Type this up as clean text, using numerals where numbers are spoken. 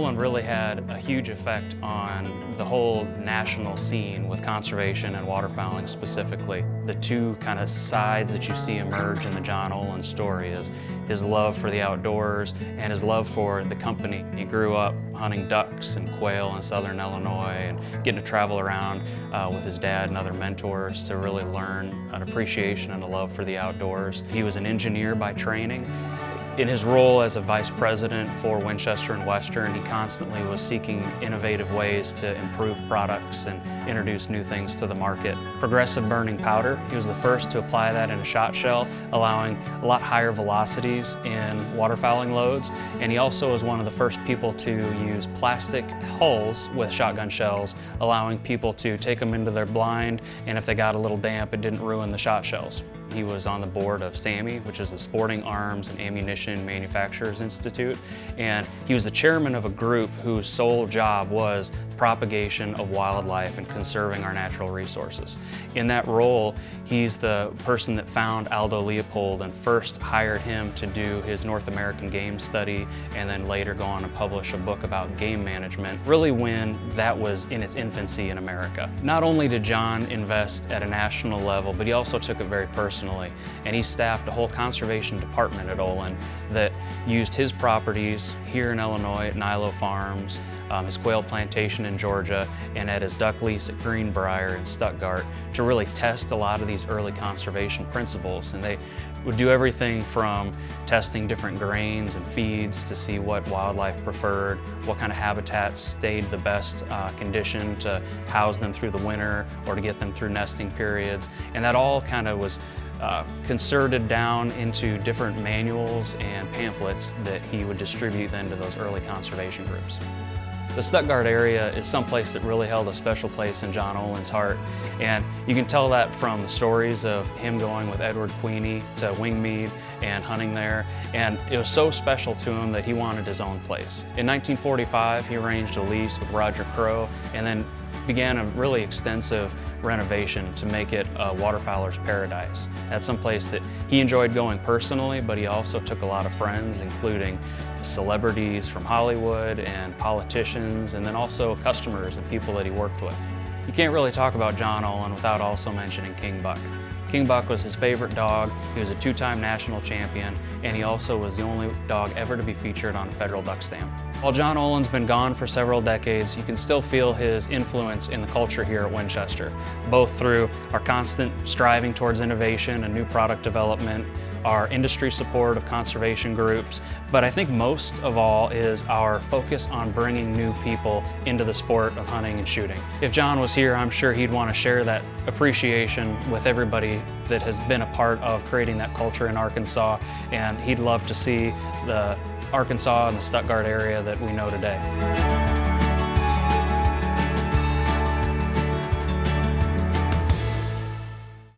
Olin really had a huge effect on the whole national scene with conservation and waterfowling specifically. The two kind of sides that you see emerge in the John Olin story is his love for the outdoors and his love for the company. He grew up hunting ducks and quail in southern Illinois and getting to travel around with his dad and other mentors to really learn an appreciation and a love for the outdoors. He was an engineer by training. In his role as a vice president for Winchester and Western, he constantly was seeking innovative ways to improve products and introduce new things to the market. Progressive burning powder, he was the first to apply that in a shot shell, allowing a lot higher velocities in waterfowling loads. And he also was one of the first people to use plastic hulls with shotgun shells, allowing people to take them into their blind, and if they got a little damp, it didn't ruin the shot shells. He was on the board of SAMI, which is the Sporting Arms and Ammunition Manufacturers Institute, and he was the chairman of a group whose sole job was propagation of wildlife and conserving our natural resources. In that role, he's the person that found Aldo Leopold and first hired him to do his North American game study, and then later go on to publish a book about game management, really when that was in its infancy in America. Not only did John invest at a national level, but he also took it very personally, and he staffed a whole conservation department at Olin that used his properties here in Illinois at Nilo Farms, his quail plantation in Georgia, and at his duck lease at Greenbriar in Stuttgart to really test a lot of these early conservation principles. And they would do everything from testing different grains and feeds to see what wildlife preferred, what kind of habitats stayed the best condition to house them through the winter or to get them through nesting periods. And that all kind of was concerted down into different manuals and pamphlets that he would distribute then to those early conservation groups. The Stuttgart area is someplace that really held a special place in John Olin's heart, and you can tell that from the stories of him going with Edward Queeny to Wingmead and hunting there, and it was so special to him that he wanted his own place. In 1945, he arranged a lease with Roger Crowe and then began a really extensive renovation to make it a waterfowler's paradise. That's someplace that he enjoyed going personally, but he also took a lot of friends, including celebrities from Hollywood and politicians, and then also customers and people that he worked with. You can't really talk about John Olin without also mentioning King Buck. King Buck was his favorite dog. He was a two-time national champion, and he also was the only dog ever to be featured on a federal duck stamp. While John Olin's been gone for several decades, you can still feel his influence in the culture here at Winchester, both through our constant striving towards innovation and new product development, our industry support of conservation groups, but I think most of all is our focus on bringing new people into the sport of hunting and shooting. If John was here, I'm sure he'd want to share that appreciation with everybody that has been a part of creating that culture in Arkansas, and he'd love to see the Arkansas and the Stuttgart area that we know today.